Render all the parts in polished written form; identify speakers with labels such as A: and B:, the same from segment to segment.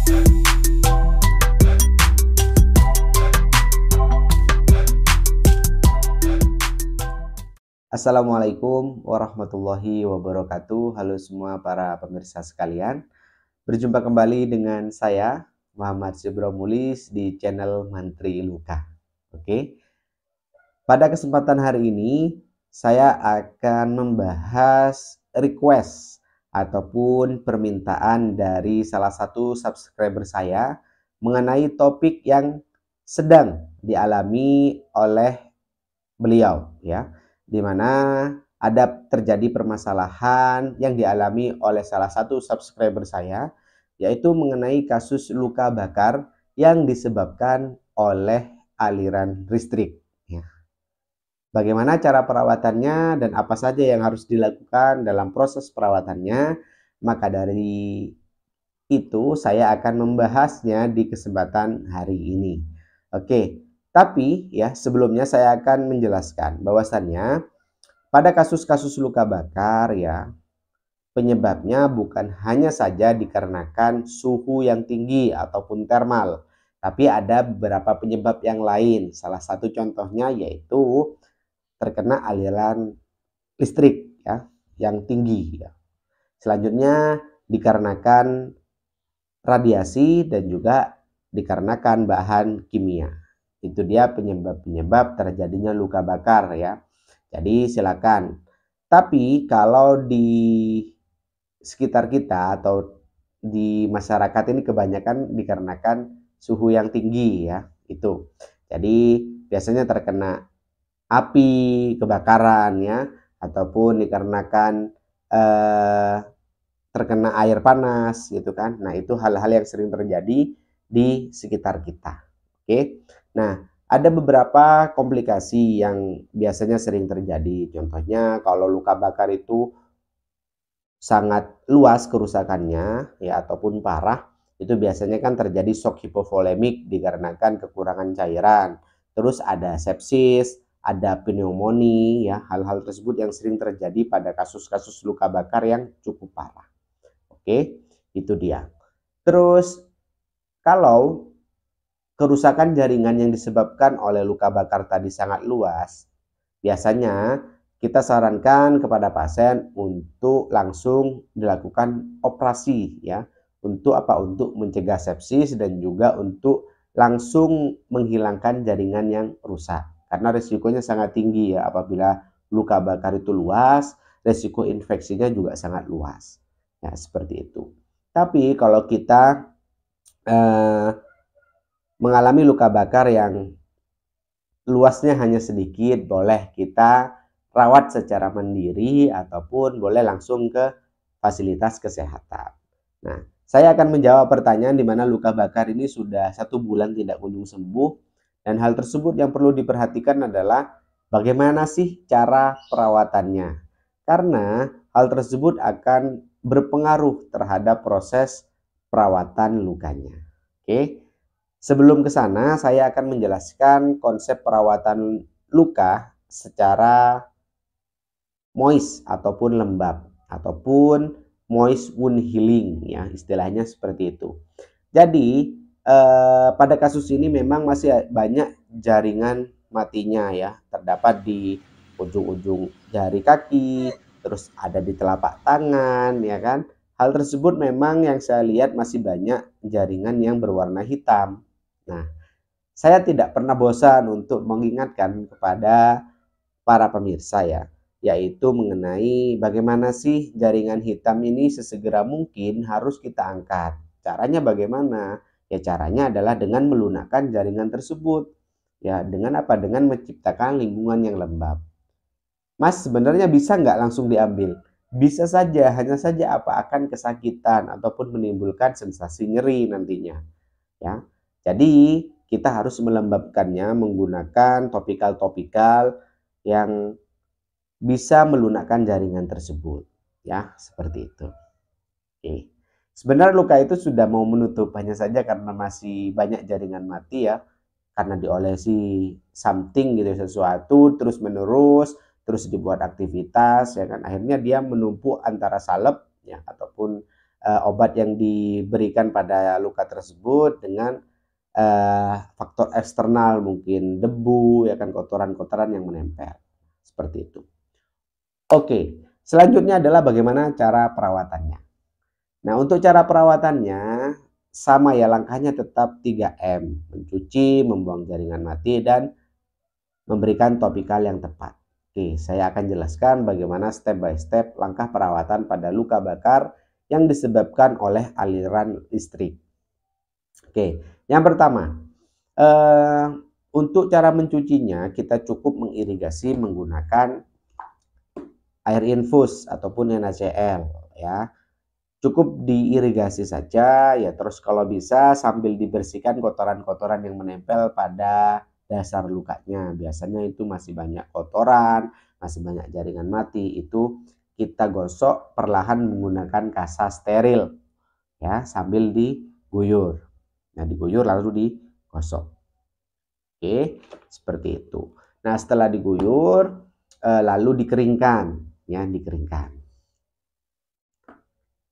A: Assalamualaikum warahmatullahi wabarakatuh. Halo semua para pemirsa sekalian. Berjumpa kembali dengan saya Muhammad Syibromulis di channel Mantri Luka. Oke. Pada kesempatan hari ini saya akan membahas request ataupun permintaan dari salah satu subscriber saya mengenai topik yang sedang dialami oleh beliau, ya, di mana ada terjadi permasalahan yang dialami oleh salah satu subscriber saya, yaitu mengenai kasus luka bakar yang disebabkan oleh aliran listrik. Ya. Bagaimana cara perawatannya dan apa saja yang harus dilakukan dalam proses perawatannya, maka dari itu saya akan membahasnya di kesempatan hari ini. Oke, tapi ya sebelumnya saya akan menjelaskan bahwasannya pada kasus-kasus luka bakar ya, penyebabnya bukan hanya saja dikarenakan suhu yang tinggi ataupun termal, tapi ada beberapa penyebab yang lain. Salah satu contohnya yaitu terkena aliran listrik ya yang tinggi ya. Selanjutnya dikarenakan radiasi dan juga dikarenakan bahan kimia. Itu dia penyebab-penyebab terjadinya luka bakar ya. Jadi silakan. Tapi kalau di sekitar kita atau di masyarakat ini kebanyakan dikarenakan suhu yang tinggi ya, itu. Jadi biasanya terkena api, kebakaran ya, ataupun dikarenakan terkena air panas gitu kan. Nah, itu hal-hal yang sering terjadi di sekitar kita. Oke. Nah, ada beberapa komplikasi yang biasanya sering terjadi. Contohnya kalau luka bakar itu sangat luas kerusakannya ya ataupun parah, itu biasanya kan terjadi shock hipovolemik dikarenakan kekurangan cairan. Terus ada sepsis, ada pneumonia ya, hal-hal tersebut yang sering terjadi pada kasus-kasus luka bakar yang cukup parah. Oke, itu dia. Terus kalau kerusakan jaringan yang disebabkan oleh luka bakar tadi sangat luas, biasanya kita sarankan kepada pasien untuk langsung dilakukan operasi ya. Untuk apa? Untuk mencegah sepsis dan juga untuk langsung menghilangkan jaringan yang rusak. Karena risikonya sangat tinggi ya apabila luka bakar itu luas, risiko infeksinya juga sangat luas. Ya, seperti itu. Tapi kalau kita mengalami luka bakar yang luasnya hanya sedikit, boleh kita rawat secara mandiri ataupun boleh langsung ke fasilitas kesehatan. Nah, saya akan menjawab pertanyaan di mana luka bakar ini sudah 1 bulan tidak kunjung sembuh, dan hal tersebut yang perlu diperhatikan adalah bagaimana sih cara perawatannya. Karena hal tersebut akan berpengaruh terhadap proses perawatan lukanya. Oke. Sebelum ke sana, saya akan menjelaskan konsep perawatan luka secara moist ataupun lembab ataupun moist wound healing ya, istilahnya seperti itu. Jadi pada kasus ini memang masih banyak jaringan matinya ya, terdapat di ujung-ujung jari kaki, terus ada di telapak tangan ya kan. Hal tersebut memang yang saya lihat masih banyak jaringan yang berwarna hitam. Nah, saya tidak pernah bosan untuk mengingatkan kepada para pemirsa ya, yaitu mengenai bagaimana sih jaringan hitam ini sesegera mungkin harus kita angkat. Caranya bagaimana? Ya caranya adalah dengan melunakkan jaringan tersebut. Ya dengan apa? Dengan menciptakan lingkungan yang lembab. Mas sebenarnya bisa nggak langsung diambil? Bisa saja, hanya saja apa akan kesakitan ataupun menimbulkan sensasi nyeri nantinya. Ya, jadi kita harus melembabkannya menggunakan topikal-topikal yang bisa melunakkan jaringan tersebut. Ya, seperti itu. Oke. Sebenarnya luka itu sudah mau menutup, hanya saja karena masih banyak jaringan mati ya, karena diolesi something gitu, sesuatu terus menerus, terus dibuat aktivitas ya kan, akhirnya dia menumpuk antara salep ya ataupun obat yang diberikan pada luka tersebut dengan faktor eksternal, mungkin debu, ya kan, kotoran-kotoran yang menempel. Seperti itu. Oke, selanjutnya adalah bagaimana cara perawatannya. Nah, untuk cara perawatannya sama ya, langkahnya tetap 3M. Mencuci, membuang jaringan mati, dan memberikan topikal yang tepat. Oke, saya akan jelaskan bagaimana step by step langkah perawatan pada luka bakar yang disebabkan oleh aliran listrik. Oke, yang pertama, untuk cara mencucinya kita cukup mengirigasi menggunakan air infus ataupun NaCl, ya. Cukup diirigasi saja ya, terus kalau bisa sambil dibersihkan kotoran-kotoran yang menempel pada dasar lukanya. Biasanya itu masih banyak kotoran, masih banyak jaringan mati, itu kita gosok perlahan menggunakan kasa steril ya, sambil diguyur. Nah, diguyur lalu digosok. Oke, seperti itu. Nah, setelah diguyur lalu dikeringkan ya, dikeringkan.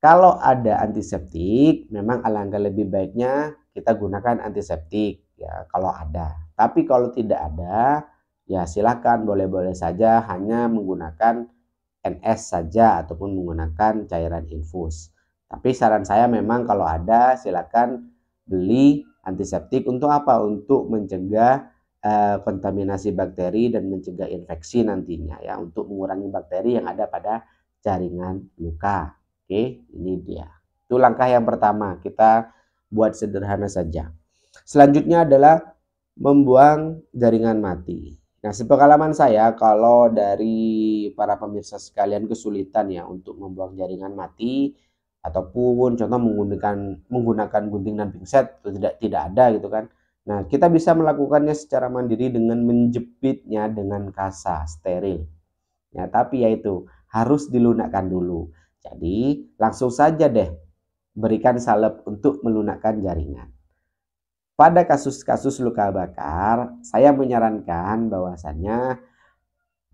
A: Kalau ada antiseptik, memang alangkah lebih baiknya kita gunakan antiseptik ya kalau ada. Tapi kalau tidak ada, ya silakan, boleh-boleh saja hanya menggunakan NS saja ataupun menggunakan cairan infus. Tapi saran saya memang kalau ada silakan beli antiseptik. Untuk apa? Untuk mencegah kontaminasi bakteri dan mencegah infeksi nantinya ya, untuk mengurangi bakteri yang ada pada jaringan luka. Oke, ini dia. Itu langkah yang pertama, kita buat sederhana saja. Selanjutnya adalah membuang jaringan mati. Nah, sepengalaman saya, kalau dari para pemirsa sekalian kesulitan ya untuk membuang jaringan mati, ataupun contoh menggunakan gunting dan pinset, tidak ada gitu kan. Nah, kita bisa melakukannya secara mandiri dengan menjepitnya dengan kasa steril. Ya, tapi yaitu harus dilunakkan dulu. Jadi langsung saja deh berikan salep untuk melunakkan jaringan. Pada kasus-kasus luka bakar, saya menyarankan bahwasannya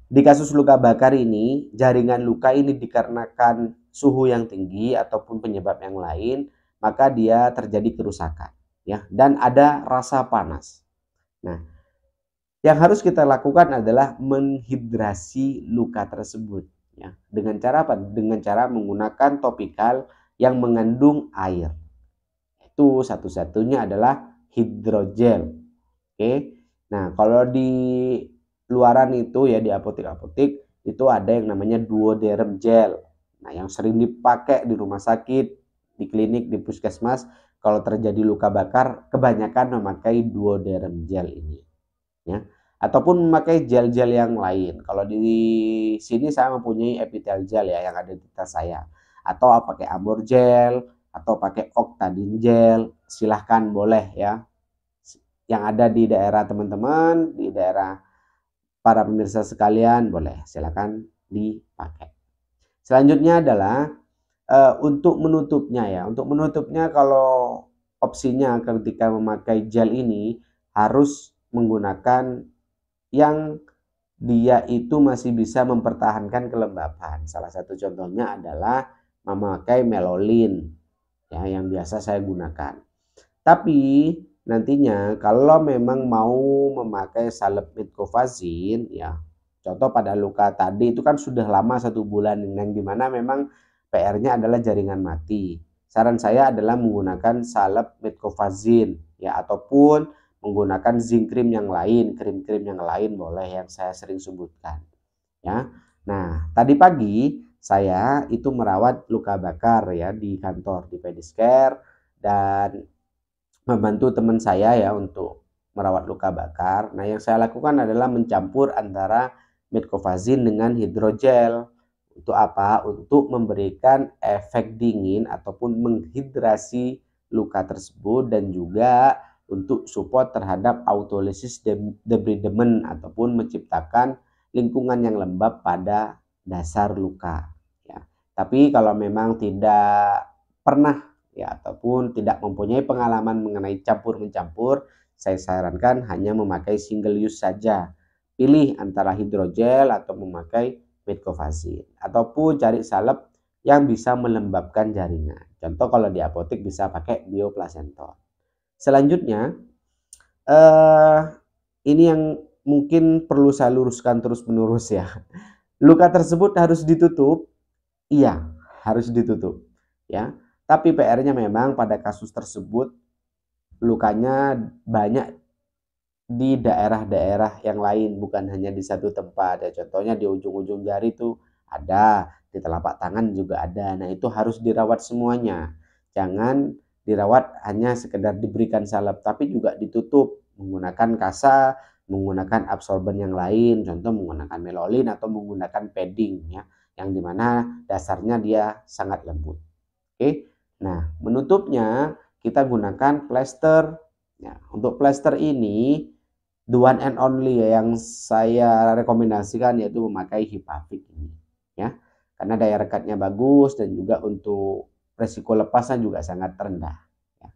A: di kasus luka bakar ini, jaringan luka ini dikarenakan suhu yang tinggi ataupun penyebab yang lain, maka dia terjadi kerusakan ya, dan ada rasa panas. Nah, yang harus kita lakukan adalah menghidrasi luka tersebut ya. Dengan cara apa? Dengan cara menggunakan topikal yang mengandung air. Itu satu-satunya adalah hidrogel. Oke. Nah, kalau di luaran itu ya, di apotek-apotek itu ada yang namanya duoderm gel. Nah, yang sering dipakai di rumah sakit, di klinik, di puskesmas kalau terjadi luka bakar kebanyakan memakai duoderm gel ini. Ya, ataupun memakai gel-gel yang lain. Kalau di sini saya mempunyai epitel gel ya yang ada di tas saya, atau pakai Ambor gel atau pakai Octadin gel, silahkan, boleh ya. Yang ada di daerah teman-teman, di daerah para pemirsa sekalian, boleh, silahkan dipakai. Selanjutnya adalah untuk menutupnya ya. Untuk menutupnya, kalau opsinya ketika memakai gel ini harus menggunakan yang dia itu masih bisa mempertahankan kelembapan. Salah satu contohnya adalah memakai melolin ya, yang biasa saya gunakan. Tapi nantinya kalau memang mau memakai salep metcovazin ya, contoh pada luka tadi itu kan sudah lama 1 bulan, yang dimana memang PR-nya adalah jaringan mati. Saran saya adalah menggunakan salep metcovazin ya, ataupun menggunakan zinc cream yang lain, krim-krim yang lain boleh, yang saya sering sebutkan ya. Nah, tadi pagi saya itu merawat luka bakar ya di kantor, di pedicure, dan membantu teman saya ya untuk merawat luka bakar. Nah, yang saya lakukan adalah mencampur antara metcovazin dengan hidrogel. Untuk apa? Untuk memberikan efek dingin ataupun menghidrasi luka tersebut, dan juga untuk support terhadap autolysis debridement ataupun menciptakan lingkungan yang lembab pada dasar luka ya. Tapi kalau memang tidak pernah ya ataupun tidak mempunyai pengalaman mengenai campur-mencampur, saya sarankan hanya memakai single use saja. Pilih antara hidrogel atau memakai metcovazin, ataupun cari salep yang bisa melembabkan jaringan. Contoh kalau di apotek bisa pakai bioplacental. Selanjutnya, ini yang mungkin perlu saya luruskan terus-menerus ya. Luka tersebut harus ditutup, iya, harus ditutup, ya. Tapi PR-nya memang pada kasus tersebut lukanya banyak di daerah-daerah yang lain, bukan hanya di satu tempat. Ya, contohnya di ujung-ujung jari itu ada, di telapak tangan juga ada. Nah, itu harus dirawat semuanya. Jangan dirawat hanya sekedar diberikan salep, tapi juga ditutup menggunakan kasa, menggunakan absorben yang lain, contoh menggunakan melolin atau menggunakan padding ya, yang dimana dasarnya dia sangat lembut. Oke, nah menutupnya kita gunakan plester. Ya, untuk plester ini the one and only ya, yang saya rekomendasikan yaitu memakai Hipavik ini ya, karena daya rekatnya bagus dan juga untuk resiko lepasnya juga sangat rendah ya.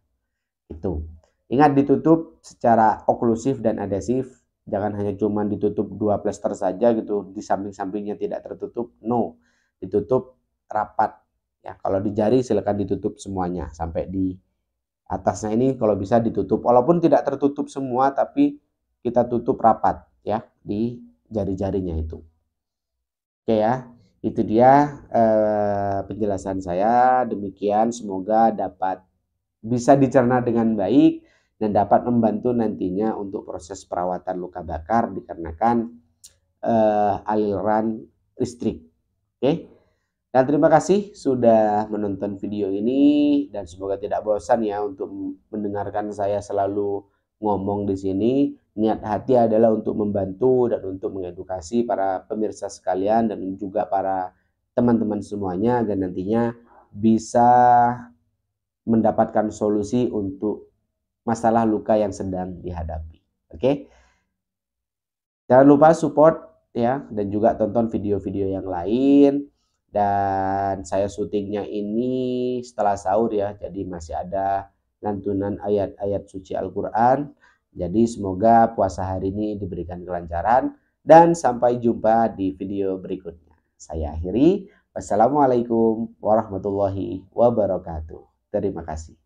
A: Itu ingat ditutup secara oklusif dan adhesif, jangan hanya cuma ditutup 2 plester saja gitu, di samping-sampingnya tidak tertutup, no, ditutup rapat ya. Kalau di jari silakan ditutup semuanya sampai di atasnya ini, kalau bisa ditutup walaupun tidak tertutup semua, tapi kita tutup rapat ya di jari-jarinya itu. Oke ya, itu dia penjelasan saya. Demikian, semoga dapat bisa dicerna dengan baik dan dapat membantu nantinya untuk proses perawatan luka bakar dikarenakan aliran listrik. Oke. Dan terima kasih sudah menonton video ini dan semoga tidak bosan ya untuk mendengarkan saya selalu ngomong di sini. Niat hati adalah untuk membantu dan untuk mengedukasi para pemirsa sekalian dan juga para teman-teman semuanya agar nantinya bisa mendapatkan solusi untuk masalah luka yang sedang dihadapi. Oke. Jangan lupa support ya dan juga tonton video-video yang lain. Dan saya syutingnya ini setelah sahur ya, jadi masih ada lantunan ayat-ayat suci Al-Quran. Jadi semoga puasa hari ini diberikan kelancaran dan sampai jumpa di video berikutnya. Saya akhiri. Wassalamualaikum warahmatullahi wabarakatuh. Terima kasih.